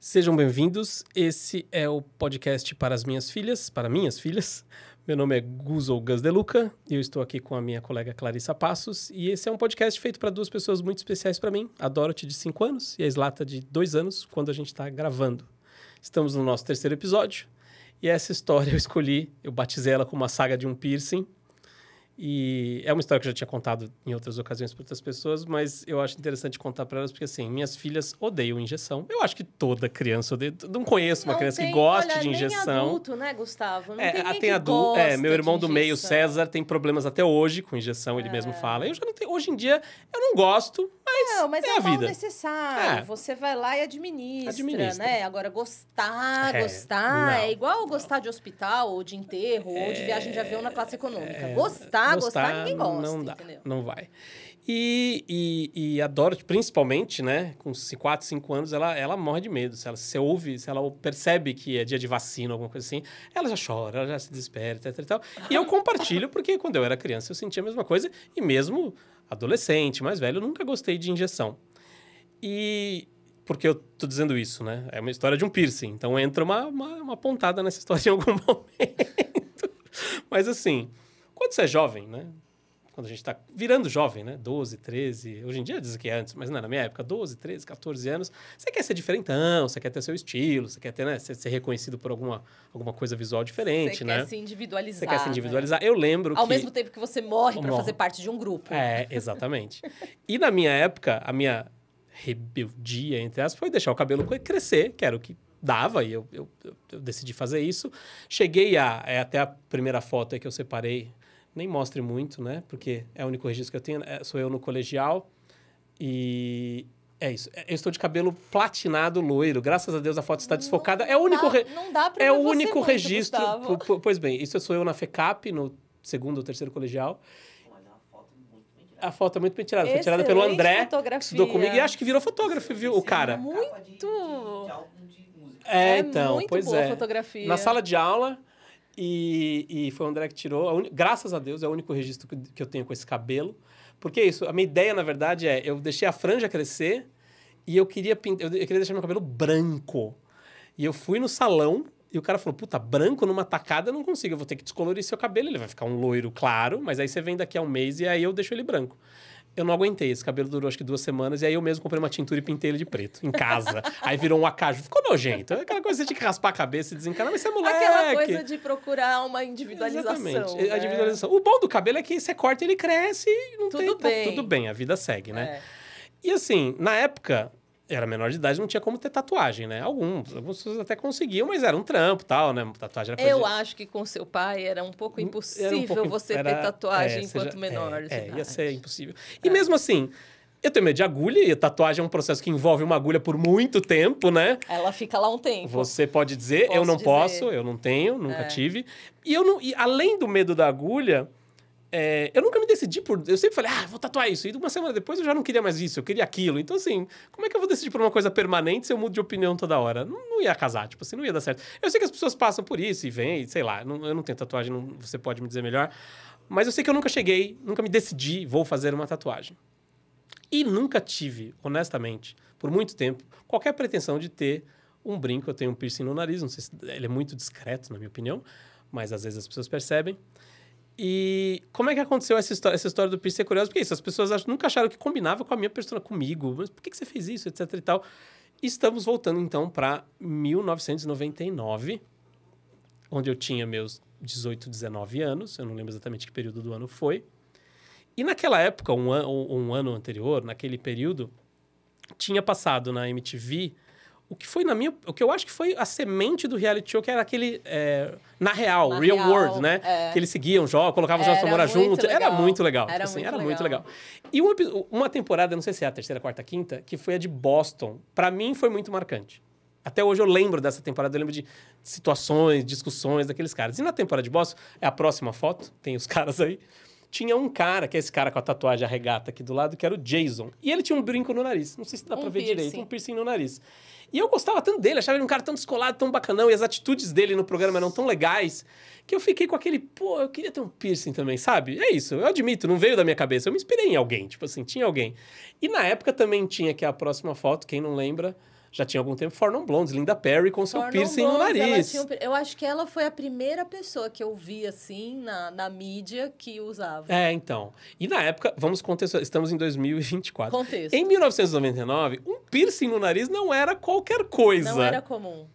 Sejam bem-vindos. Esse é o podcast para minhas filhas. Meu nome é Guzo Gus De Luca e eu estou aqui com a minha colega Clarissa Passos. E esse é um podcast feito para duas pessoas muito especiais para mim, a Dorothy, de 5 anos, e a Slata, de 2 anos, quando a gente está gravando. Estamos no nosso 3º episódio e essa história eu batizei ela como a saga de um piercing. E é uma história que eu já tinha contado em outras ocasiões para outras pessoas, mas eu acho interessante contar para elas, porque assim, minhas filhas odeiam injeção. Eu acho que toda criança odeia. Não conheço uma criança que goste de injeção. Nem adulto, né, Gustavo? Não tem ninguém tem que adulto. gosta Meu irmão do meio, injeção. César, tem problemas até hoje com injeção, ele mesmo fala. Eu já não tenho. Hoje em dia, eu não gosto, mas é a mal vida. necessário. Você vai lá e administra, né? Agora, gostar não. é igual gostar de hospital, ou de enterro, ou de viagem de avião na classe econômica. Gostar, ninguém gosta, não dá, entendeu? não vai. E a Dorothy, principalmente, né, com 4, 5 anos, ela morre de medo. Se ela percebe que é dia de vacina, alguma coisa assim, ela já chora, ela já se desespera, etc e tal. E eu compartilho, porque quando eu era criança eu sentia a mesma coisa, e mesmo adolescente, mais velho, eu nunca gostei de injeção. E porque eu tô dizendo isso, né? É uma história de um piercing, então entra uma pontada nessa história em algum momento. Mas assim, quando você é jovem, né? Quando a gente tá virando jovem, né? 12, 13... Hoje em dia dizem que é antes, mas não, na minha época, 12, 13, 14 anos. Você quer ser diferentão, você quer ter seu estilo, você quer ter, né, ser reconhecido por alguma coisa visual diferente, né? Você quer se individualizar. Você quer se individualizar. Né? Eu lembro Ao mesmo tempo que você morre para Morro. fazer parte de um grupo. Exatamente. E na minha época, a minha rebeldia, entre aspas, foi deixar o cabelo crescer, que era o que dava, e eu decidi fazer isso. Cheguei até a primeira foto aí que eu separei, nem mostre muito, né? Porque é o único registro que eu tenho, sou eu no colegial. E é isso. Eu estou de cabelo platinado loiro. Graças a Deus a foto está desfocada. É o único não dá pra é ver o você único muito, registro. Gustavo. Pois bem, isso sou eu na FECAP, no 2º ou 3º colegial. A foto é muito bem tirada. Foi tirada pelo André, que estudou comigo, e acho que virou fotógrafo, viu? O cara. Muito! Então, muito pois boa é. a fotografia. Na sala de aula, e foi o André que tirou. Graças a Deus, é o único registro que eu tenho com esse cabelo. Porque é isso, a minha ideia, na verdade, eu deixei a franja crescer e eu queria deixar meu cabelo branco. E eu fui no salão e o cara falou, puta, branco numa tacada eu não consigo, eu vou ter que descolorir seu cabelo, ele vai ficar um loiro claro, mas aí você vem daqui a um mês e aí eu deixo ele branco. Eu não aguentei, esse cabelo durou acho que 2 semanas, e aí eu mesmo comprei uma tintura e pintei ele de preto, em casa. Aí virou um acaju, ficou nojento. Aquela coisa que você tinha que raspar a cabeça e desencanar, mas você é moleque. Aquela coisa de procurar uma individualização. Exatamente, né? a individualização. O bom do cabelo é que você corta e ele cresce e não Tudo bem. Tudo bem, a vida segue, né? E assim, na época, era menor de idade, não tinha como ter tatuagem, né? Algumas pessoas até conseguiam, mas era um trampo e tal, né? Tatuagem era coisa Eu acho que com seu pai era um pouco impossível você ter tatuagem enquanto menor. Ia ser impossível. E mesmo assim, eu tenho medo de agulha, e a tatuagem é um processo que envolve uma agulha por muito tempo, né? Ela fica lá um tempo. Você pode dizer, eu não posso, eu não tenho, nunca tive. E além do medo da agulha, eu nunca me decidi por... Eu sempre falei, vou tatuar isso. E uma semana depois eu já não queria mais isso, eu queria aquilo. Então, assim, como é que eu vou decidir por uma coisa permanente se eu mudo de opinião toda hora? Não ia casar, tipo assim, não ia dar certo. Eu sei que as pessoas passam por isso e vêm, sei lá, eu não tenho tatuagem, você pode me dizer melhor. Mas eu sei que eu nunca me decidi, vou fazer uma tatuagem. E nunca tive, honestamente, por muito tempo, qualquer pretensão de ter um brinco. Eu tenho um piercing no nariz, não sei se ele é muito discreto, na minha opinião, mas às vezes as pessoas percebem. E como é que aconteceu essa história do piercing? É curioso, porque isso, as pessoas nunca acharam que combinava com a minha persona, comigo. Mas por que você fez isso, etc e tal? Estamos voltando, então, para 1999, onde eu tinha meus 18, 19 anos. Eu não lembro exatamente que período do ano foi. E naquela época, um ano anterior, naquele período, tinha passado na MTV o que eu acho que foi a semente do reality show, que era aquele Na Real, Real World, né? Que eles seguiam jogos, colocavam os jogos pra morar junto. Era muito legal. Era muito legal. E uma temporada, não sei se é a 3ª, 4ª, 5ª, que foi a de Boston. Pra mim, foi muito marcante. Até hoje eu lembro dessa temporada, eu lembro de situações, discussões daqueles caras. E na temporada de Boston, é a próxima foto, tem os caras aí. Tinha um cara, que é esse cara com a tatuagem arregata aqui do lado, que era o Jason. E ele tinha um brinco no nariz. Não sei se dá pra ver direito. Um piercing no nariz. E eu gostava tanto dele, achava ele um cara tão descolado, tão bacanão, e as atitudes dele no programa eram tão legais, que eu fiquei com aquele, eu queria ter um piercing também, sabe? É isso, eu admito, não veio da minha cabeça. Eu me inspirei em alguém, tipo assim, tinha alguém. E na época também tinha, que é a próxima foto, quem não lembra, já tinha algum tempo, For Non Blondes, Linda Perry com seu piercing no nariz. Eu acho que ela foi a primeira pessoa que eu vi, assim, na mídia que usava. Então. E na época, vamos contextualizar, estamos em 2024. Contexto. Em 1999, um piercing no nariz não era qualquer coisa. Não era comum.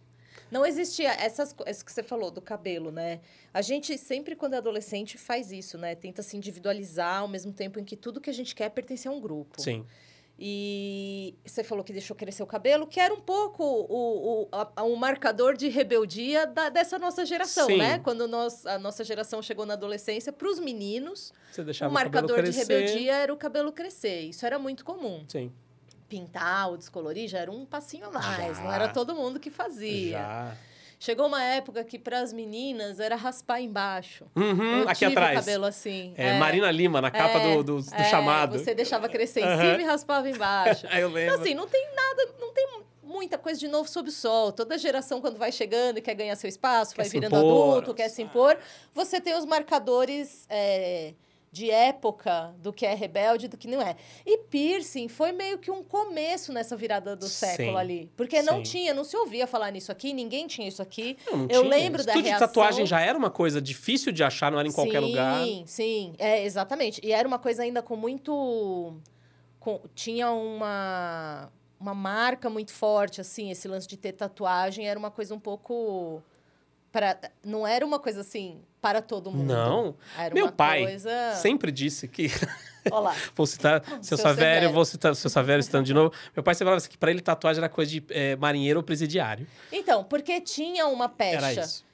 Não existia essas coisas que você falou do cabelo, né? A gente sempre, quando é adolescente, faz isso, né? Tenta se individualizar ao mesmo tempo em que tudo que a gente quer pertence a um grupo. Sim. E você falou que deixou crescer o cabelo, que era um pouco um marcador de rebeldia dessa nossa geração, Sim. né? Quando a nossa geração chegou na adolescência, para os meninos, o marcador de rebeldia era o cabelo crescer. Isso era muito comum. Sim. Pintar ou descolorir já era um passinho a mais, não era todo mundo que fazia. Já. Chegou uma época que para as meninas era raspar embaixo. Eu aqui tive atrás. O cabelo assim. Marina Lima, na capa do chamado. Você deixava crescer em cima e raspava embaixo. Eu lembro. Então, assim, não tem muita coisa de novo sob o sol. Toda geração, quando vai chegando e quer ganhar seu espaço, vai virando adulto, quer se impor, você tem os marcadores de época do que é rebelde e do que não é. E piercing foi meio que um começo nessa virada do século ali. Porque não se ouvia falar nisso aqui, ninguém tinha isso aqui. Eu lembro da reação... Estúdio de tatuagem já era uma coisa difícil de achar, não era em qualquer lugar. Sim, exatamente. E era uma coisa ainda com muito... tinha uma marca muito forte, assim, esse lance de ter tatuagem era uma coisa um pouco... não era uma coisa assim para todo mundo. Não. Era Meu uma pai coisa... sempre disse que... Olá. Vou citar seu Savério, vou citar seu Savério estando de novo. Meu pai sempre falava que para ele tatuagem era coisa de marinheiro ou presidiário. Então, porque tinha uma pecha. Era isso.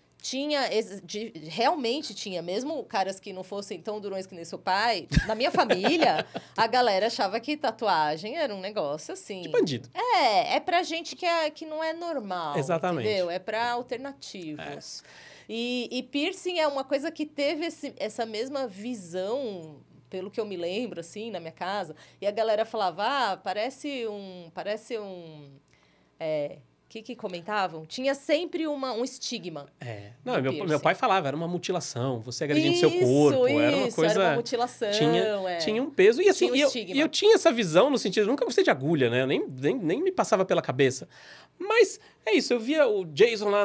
Realmente tinha, mesmo caras que não fossem tão durões que nem seu pai, na minha família, a galera achava que tatuagem era um negócio assim... De bandido. É pra gente que não é normal. Exatamente. Entendeu? É pra alternativos. E piercing é uma coisa que teve essa mesma visão, pelo que eu me lembro, assim, na minha casa. E a galera falava, parece um... que comentavam? Tinha sempre um estigma. Não, meu pai falava, era uma mutilação, você agredindo seu corpo, era uma coisa... era uma mutilação, tinha um peso. E assim, tinha eu tinha essa visão no sentido, eu nunca gostei de agulha, né? Nem me passava pela cabeça. Mas é isso, eu via o Jason lá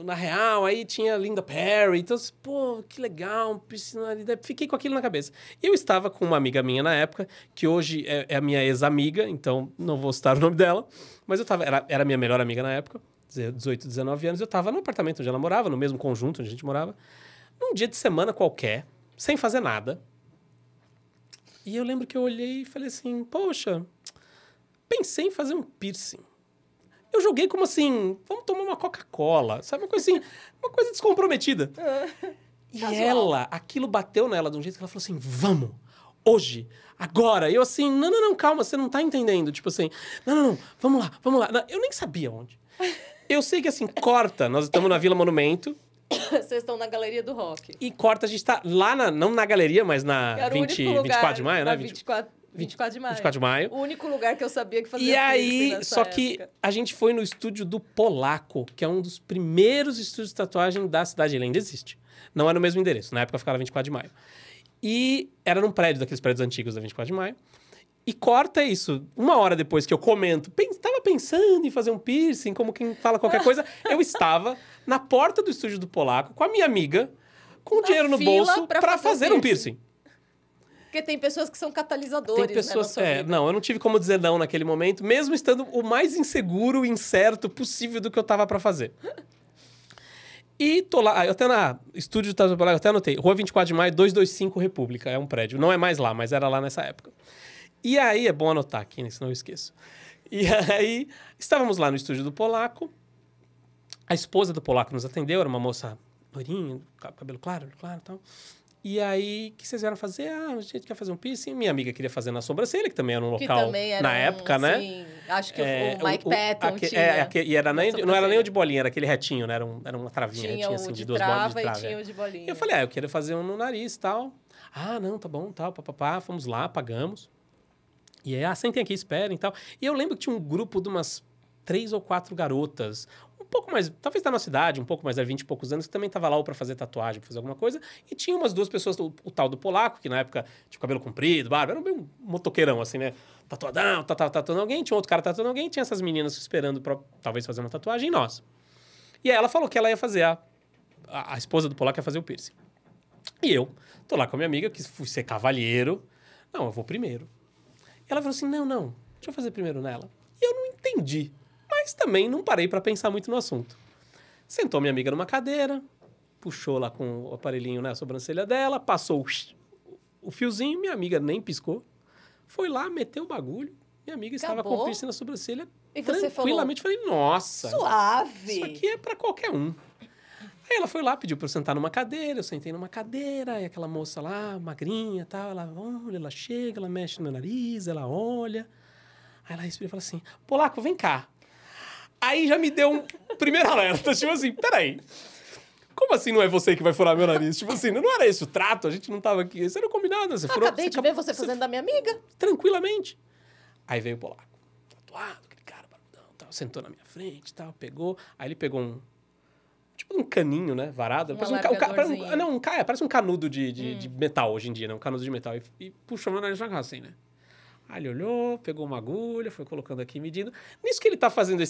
na Real, aí tinha Linda Perry, então, pô, que legal, personalidade. Fiquei com aquilo na cabeça. Eu estava com uma amiga minha na época, que hoje é a minha ex-amiga, então não vou citar o nome dela, mas era a minha melhor amiga na época, 18, 19 anos, eu estava no apartamento onde ela morava, no mesmo conjunto onde a gente morava, num dia de semana qualquer, sem fazer nada. E eu lembro que eu olhei e falei assim, poxa, pensei em fazer um piercing. Eu joguei como assim, vamos tomar uma Coca-Cola, sabe? Uma coisa assim, uma coisa descomprometida. E aquilo bateu nela de um jeito que ela falou assim, vamos, hoje, agora. E eu assim, não, calma, você não tá entendendo. Tipo assim, não, vamos lá. Não, eu nem sabia onde. Eu sei que assim, corta, nós estamos na Vila Monumento. Vocês estão na Galeria do Rock. E corta, a gente tá lá, não na galeria, mas na 24 de maio, né? 24 de maio. 24 de maio. O único lugar que eu sabia que fazia E aí, nessa só época. que a gente foi no estúdio do Polaco, que é um dos primeiros estúdios de tatuagem da cidade. Ele ainda existe. Não é no mesmo endereço. Na época ficava 24 de maio. E era num prédio, daqueles prédios antigos da 24 de maio. E corta isso. Uma hora depois que eu comento, estava pensando em fazer um piercing, como quem fala qualquer coisa, eu estava na porta do estúdio do Polaco com a minha amiga, com o dinheiro no bolso, para fazer um piercing. Porque tem pessoas que são catalisadores, tem pessoas, né, na sua vida. Não, eu não tive como dizer não naquele momento, mesmo estando o mais inseguro e incerto possível do que eu tava para fazer. E tô lá, eu até na estúdio de tatuagem, eu até anotei, Rua 24 de Maio, 225 República, é um prédio. Não é mais lá, mas era lá nessa época. E aí, é bom anotar aqui, né, senão eu esqueço. E aí, estávamos lá no estúdio do Polaco, a esposa do Polaco nos atendeu, era uma moça loirinha, cabelo claro e tal. E aí, o que vocês vieram fazer? A gente quer fazer um piercing. Minha amiga queria fazer na sobrancelha, que também era um local na época, né? Sim, acho que o Mike Patton tinha. E era não era nem o de bolinha, era aquele retinho, né? Era uma travinha, tinha assim, de duas trava bolas de trava. E tinha o de bolinha. E eu falei, eu queria fazer um no nariz e tal. Ah, não, tá bom, tal, papapá. Fomos lá, pagamos. E aí, sentem aqui, esperem e tal. E eu lembro que tinha um grupo de umas 3 ou 4 garotas, um pouco mais, talvez da nossa idade, um pouco mais, 20 e poucos anos, que também tava lá ou pra fazer tatuagem, pra fazer alguma coisa. E tinha umas 2 pessoas, o tal do polaco, que na época tinha cabelo comprido, barba, era bem um motoqueirão, assim, né? Tatuadão, tatuando alguém, tinha outro cara tatuando alguém, tinha essas meninas esperando pra talvez fazer uma tatuagem, e nós. E aí ela falou que ela ia fazer, a esposa do polaco ia fazer o piercing. E eu tô lá com a minha amiga, que fui ser cavalheiro. Não, eu vou primeiro. E ela falou assim, não, deixa eu fazer primeiro nela. E eu não entendi, mas também não parei pra pensar muito no assunto. Sentou minha amiga numa cadeira, puxou lá com o aparelhinho, né, a sobrancelha dela, passou o fiozinho, minha amiga nem piscou. Foi lá, meteu o bagulho, minha amiga estava com o piercing na sobrancelha. E você tranquilamente falou, falei, nossa, suave. Isso aqui é pra qualquer um. Aí ela foi lá, pediu pra eu sentar numa cadeira, eu sentei numa cadeira, e aquela moça lá, magrinha e tal, ela olha, ela chega, ela mexe no meu nariz, ela olha. Aí ela respira e fala assim, polaco, vem cá. Aí já me deu um primeiro alerta, tipo assim, peraí. Como assim não é você que vai furar meu nariz? Tipo assim, não era esse o trato, a gente não tava aqui, isso era combinado. Você furou, acabei de ver você fazendo da minha amiga. Tranquilamente. Aí veio o polaco, tatuado, aquele cara, barudão, tal, sentou na minha frente e tal, pegou, aí ele pegou um caninho, né, varado. Parece um canudo de metal hoje em dia, né, um canudo de metal. E puxou meu nariz assim, né. Aí ele olhou, pegou uma agulha, foi colocando aqui, medindo. Nisso que ele tá fazendo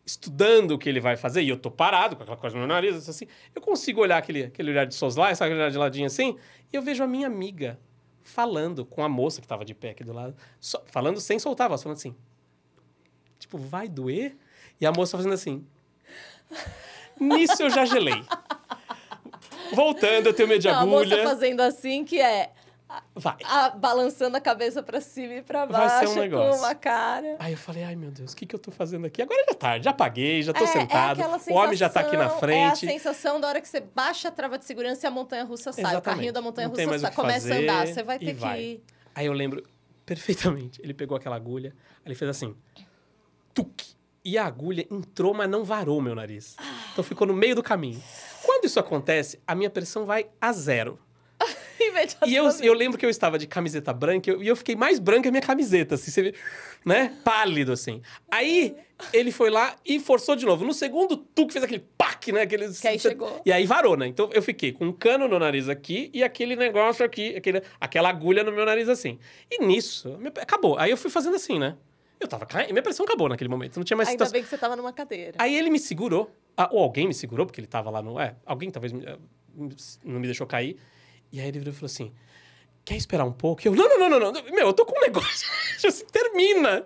estudando o que ele vai fazer, e eu tô parado com aquela coisa no meu nariz, assim, eu consigo olhar aquele olhar de soslaio, essa olhar de ladinho assim, e eu vejo a minha amiga falando com a moça que tava de pé aqui do lado, falando sem soltar a voz, falando assim, tipo, vai doer? E a moça fazendo assim. Nisso eu já gelei. Voltando, eu tenho medo de agulha. A moça fazendo assim, que é... Vai. Balançando a cabeça pra cima e pra Vai baixo, ser um negócio. com uma cara. Aí eu falei, ai meu Deus, o que eu tô fazendo aqui? Agora já tá, já paguei, já tô sentado. Aquela sensação, o homem já tá aqui na frente. É a sensação da hora que você baixa a trava de segurança e a montanha-russa sai. Exatamente. O carrinho da montanha-russa sai, começa a andar. Você vai ter que ir. Aí eu lembro perfeitamente. Ele pegou aquela agulha, aí ele fez assim, tuque. E a agulha entrou, mas não varou meu nariz. Então ficou no meio do caminho. Quando isso acontece, a minha pressão vai a 0. E eu lembro que eu estava de camiseta branca e eu fiquei mais branca que a minha camiseta, assim, você vê, né? Pálido, assim. Aí, ele foi lá e forçou de novo. No segundo tuque, fez aquele pac, né? Que aí chegou. E aí varou, né? Então, eu fiquei com um cano no nariz aqui e aquele negócio aqui, aquela agulha no meu nariz, assim. E nisso, acabou. Aí eu fui fazendo assim, né? Eu tava caindo, minha pressão acabou naquele momento, não tinha mais... Ainda bem que você tava numa cadeira. Aí ele me segurou, ou alguém me segurou, porque ele tava lá no... alguém talvez não me deixou cair. E aí ele virou e falou assim, quer esperar um pouco? E eu, não. Meu, eu tô com um negócio. Tipo assim, termina.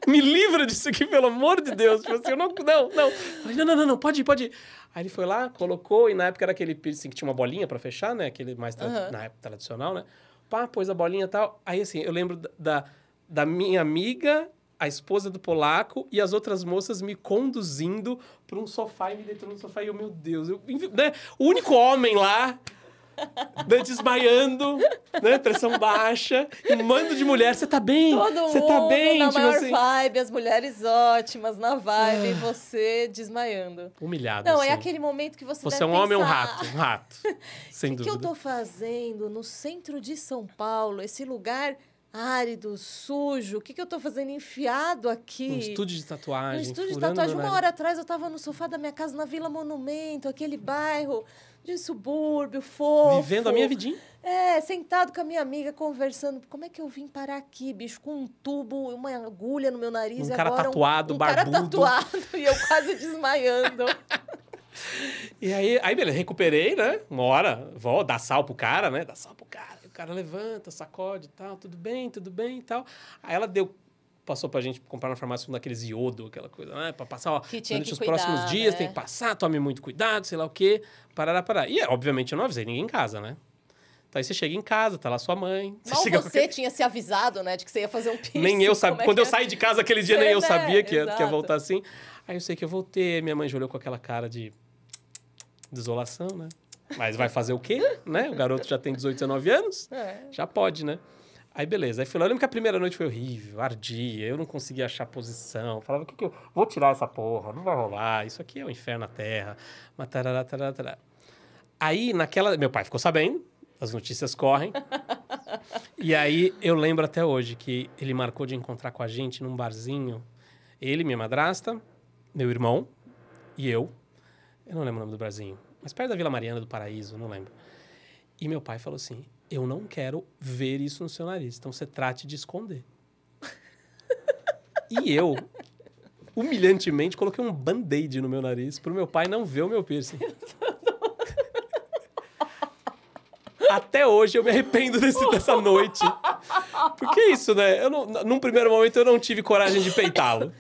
Me livra disso aqui, pelo amor de Deus. Tipo assim, eu não. Eu falei, não, pode ir. Aí ele foi lá, colocou, e na época era aquele piercing que tinha uma bolinha pra fechar, né? Aquele mais na época tradicional, né? Pá, pôs a bolinha e tal. Aí assim, eu lembro da minha amiga, a esposa do polaco e as outras moças me conduzindo pra um sofá e me deitando no sofá. E eu, meu Deus, né? O único homem lá... desmaiando, né? Pressão baixa, e um mando de mulher, você tá bem? Você tá bem? Na tipo maior assim. vibe, as mulheres ótimas na vibe, e você desmaiando. Humilhado, Não, assim. é aquele momento que você é deve um homem ou um pensar, rato? Um rato, sem dúvida. O que eu tô fazendo no centro de São Paulo, esse lugar árido, sujo, o que eu tô fazendo enfiado aqui? Um estúdio de tatuagem. Um estúdio de tatuagem. Uma hora atrás eu tava no sofá da minha casa na Vila Monumento, aquele bairro de subúrbio, fofo. Vivendo a minha vidinha. Sentado com a minha amiga, conversando. Como é que eu vim parar aqui, bicho? Com um tubo, uma agulha no meu nariz. Um cara tatuado, barbudo. Um cara tatuado e eu quase desmaiando. E aí, beleza, recuperei, né? Uma hora, vou dar sal pro cara, né? Dá sal pro cara. O cara levanta, sacode e tal, tudo bem e tal. Aí ela passou pra gente comprar na farmácia um daqueles iodo, aquela coisa, né? Pra passar, ó, durante os próximos dias, né? tem que passar, tome muito cuidado, sei lá o quê. Parará. E, obviamente, eu não avisei ninguém em casa, né? Então, aí você chega em casa, tá lá sua mãe. Você tinha se avisado, né? De que você ia fazer um piercing. Nem eu sabia. Quando eu saí de casa aquele dia, nem eu sabia que ia voltar assim. Aí eu sei que eu voltei, minha mãe já olhou com aquela cara de desolação, né? Mas vai fazer o quê, né? O garoto já tem 18, 19 anos. Já pode, né? Aí, beleza. Aí fui lá. Eu lembro que a primeira noite foi horrível, ardia. Eu não conseguia achar posição. Falava, o que eu... Vou tirar essa porra, não vai rolar. Isso aqui é o inferno na terra. Mas tarará. Aí, meu pai ficou sabendo. As notícias correm. E aí, eu lembro até hoje que ele marcou de encontrar com a gente num barzinho. Ele, minha madrasta, meu irmão e eu não lembro o nome do barzinho, mas perto da Vila Mariana do Paraíso, não lembro. E meu pai falou assim, eu não quero ver isso no seu nariz, então você trate de esconder. E eu, humilhantemente, coloquei um band-aid no meu nariz pro meu pai não ver o meu piercing. Até hoje eu me arrependo dessa noite. Porque é isso, né? Num primeiro momento eu não tive coragem de peitá-lo.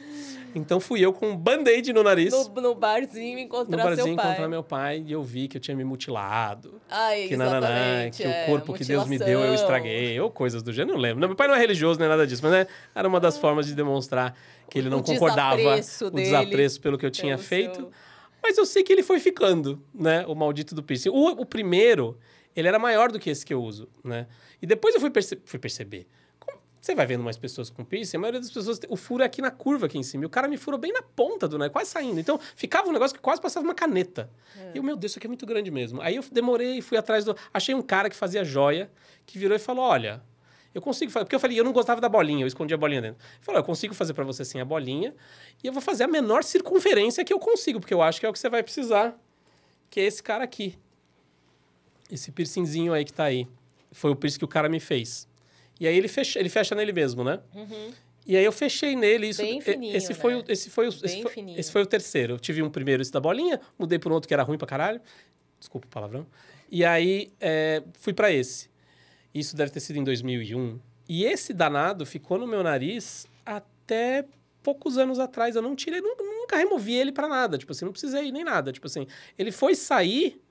Então fui eu com um band-aid no nariz. No barzinho encontrar seu pai. No barzinho encontrar meu pai e eu vi que eu tinha me mutilado. Ai, que que o corpo que Deus me deu eu estraguei. Ou coisas do gênero, não lembro. Não, meu pai não é religioso, nem nada disso. Mas né, era uma das formas de demonstrar que ele não concordava. O desapreço pelo que eu tinha feito. Mas eu sei que ele foi ficando, né? O maldito do piercing. O primeiro, ele era maior do que esse que eu uso, né? E depois eu fui perceber. Você vai vendo mais pessoas com piercing, a maioria das pessoas... O furo é aqui na curva, aqui em cima. E o cara me furou bem na ponta do nariz, quase saindo. Então, ficava um negócio que quase passava uma caneta. E eu, meu Deus, isso aqui é muito grande mesmo. Aí eu demorei, fui atrás do... Achei um cara que fazia joia, que virou e falou, olha, eu consigo fazer... Porque eu falei, eu não gostava da bolinha, eu escondia a bolinha dentro. Ele falou, eu consigo fazer pra você assim a bolinha, e eu vou fazer a menor circunferência que eu consigo, porque eu acho que é o que você vai precisar, que é esse cara aqui. Esse piercingzinho aí que tá aí. Foi o piercing que o cara me fez. E aí ele fecha nele mesmo, né? Uhum. E aí eu fechei nele. Isso, bem fininho, esse foi o terceiro. Eu tive um primeiro, esse da bolinha, mudei por um outro que era ruim pra caralho. Desculpa o palavrão. E aí fui pra esse. Isso deve ter sido em 2001. E esse danado ficou no meu nariz até poucos anos atrás. Eu não tirei, nunca removi ele pra nada. Tipo assim, não precisei nem nada. Tipo assim, ele foi sair...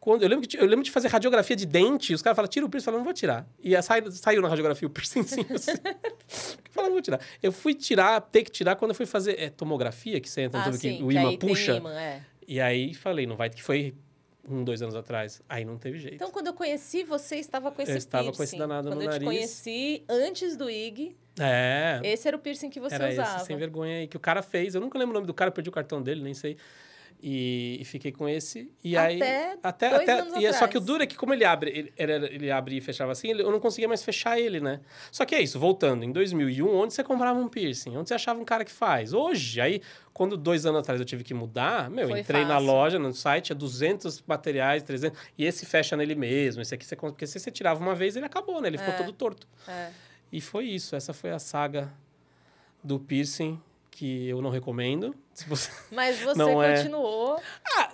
Eu lembro de fazer radiografia de dente, e os caras falam, tira o piercing, eu falo, não vou tirar. E saiu na radiografia o piercingzinho assim. Eu falo, não vou tirar. Eu fui ter que tirar quando eu fui fazer tomografia, que você entra tudo sim, que o imã puxa. Imã, E aí falei, não vai, que foi 2 anos atrás. Aí não teve jeito. Então, quando eu conheci, você estava com esse piercing. Eu estava com esse danado no nariz. Quando eu te conheci, antes do IG, esse era o piercing que você usava. Era esse, sem vergonha aí, que o cara fez. Eu nunca lembro o nome do cara, perdi o cartão dele, nem sei. E fiquei com esse. E até 2 anos atrás. Só que o duro é que, como ele abre e fechava assim, eu não conseguia mais fechar ele, né? Só que é isso, voltando. Em 2001, onde você comprava um piercing? Onde você achava um cara que faz? Hoje, aí, quando 2 anos atrás eu tive que mudar, entrei na loja, no site, 200 materiais, 300. E esse fecha nele mesmo. Esse aqui, porque se você tirava uma vez, ele acabou, né? Ele ficou todo torto. E foi isso. Essa foi a saga do piercing, que eu não recomendo. Mas você continuou...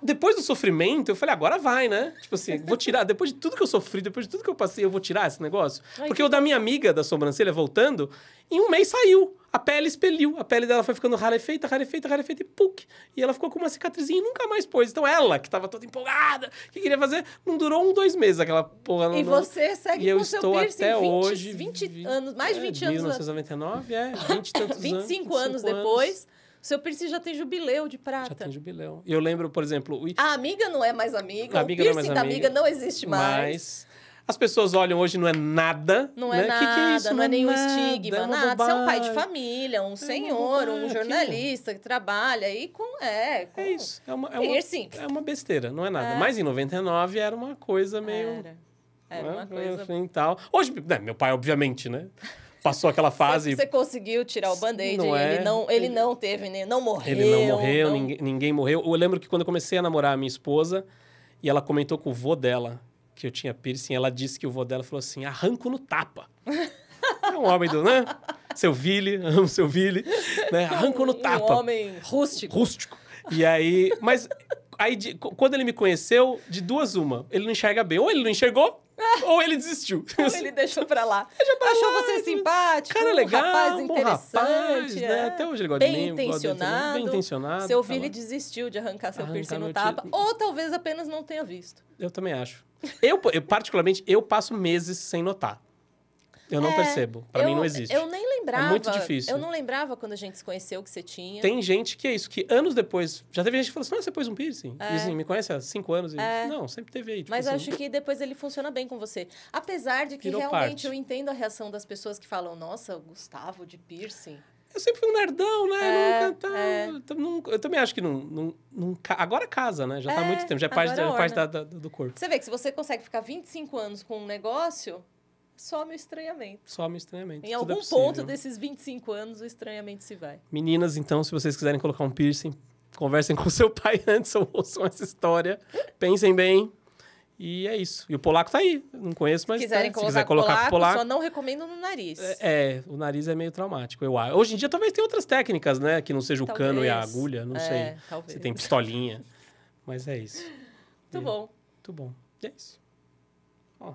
depois do sofrimento, eu falei, agora vai, né? Tipo assim, vou tirar. Depois de tudo que eu sofri, depois de tudo que eu passei, eu vou tirar esse negócio? Porque o da minha amiga, da sobrancelha, voltando, em 1 mês saiu. A pele expeliu. A pele dela foi ficando rarefeita, e puc. E ela ficou com uma cicatrizinha e nunca mais pôs. Então ela, que tava toda empolgada, que queria fazer, não durou 2 meses aquela porra. E você segue com o seu piercing até hoje, 20 anos, mais de 20 anos. 1999, 20 e tantos 25 anos depois... Seu piercing já tem jubileu de prata. Já tem jubileu. E eu lembro, por exemplo... A amiga não é mais amiga. O piercing da amiga não existe mais. Mas as pessoas olham hoje, não é nada. Não é nada, que é isso? Não é nenhum estigma, nada. Você é um pai de família, um senhor, um jornalista que trabalha aí com... É isso. Piercing. É uma besteira, não é nada. Mas em 99 era uma coisa meio... Era uma coisa... Assim, tal. Hoje, meu pai, obviamente, né? Passou aquela fase... Você conseguiu tirar o band-aid, ele não teve, não morreu. Ele não morreu, ninguém morreu. Eu lembro que quando eu comecei a namorar a minha esposa, e ela comentou com o vô dela, que eu tinha piercing, ela disse que o vô dela falou assim, arranco no tapa. É um homem do, né? Seu Vili, amo seu Vili, né? Arranco no tapa. Um homem rústico. Rústico. E aí... Mas aí, quando ele me conheceu, de 2 uma. Ele não enxerga bem. Ou ele não enxergou, ou ele desistiu. Ou ele deixou pra lá. Achou você simpático, cara legal, rapaz interessante. Rapaz, né? Até hoje ele gosta de mim. Bem intencionado. Seu Vili desistiu de arrancar seu piercing no tapa. Ou talvez apenas não tenha visto. Eu também acho. Eu particularmente, passo meses sem notar. Eu não percebo. Pra mim não existe. Eu nem lembrava. É muito difícil. Eu não lembrava quando a gente se conheceu que você tinha. Tem gente que é isso, que anos depois... Já teve gente que falou assim, você pôs um piercing? E assim, me conhece há 5 anos. E, não, sempre teve aí. Tipo, mas assim, acho que depois ele funciona bem com você. Apesar de que realmente eu entendo a reação das pessoas que falam, nossa, Gustavo de piercing... Eu sempre fui um nerdão, né? Eu também acho que agora casa, né? Já tá há muito tempo, já é parte do corpo. Você vê que se você consegue ficar 25 anos com um negócio... Some o estranhamento. Em Tudo algum ponto desses 25 anos, o estranhamento se vai. Meninas, então, se vocês quiserem colocar um piercing, Conversem com seu pai antes, ou ouçam essa história. Pensem bem. E é isso. E o polaco tá aí. Não conheço, mas... Se quiser colocar polaco, só não recomendo no nariz. O nariz é meio traumático, eu acho. Hoje em dia, talvez tenha outras técnicas, né? Que não seja o cano e a agulha, não sei. Talvez. Se tem pistolinha. Mas é isso. Muito bom. Muito bom. E é isso. Ó.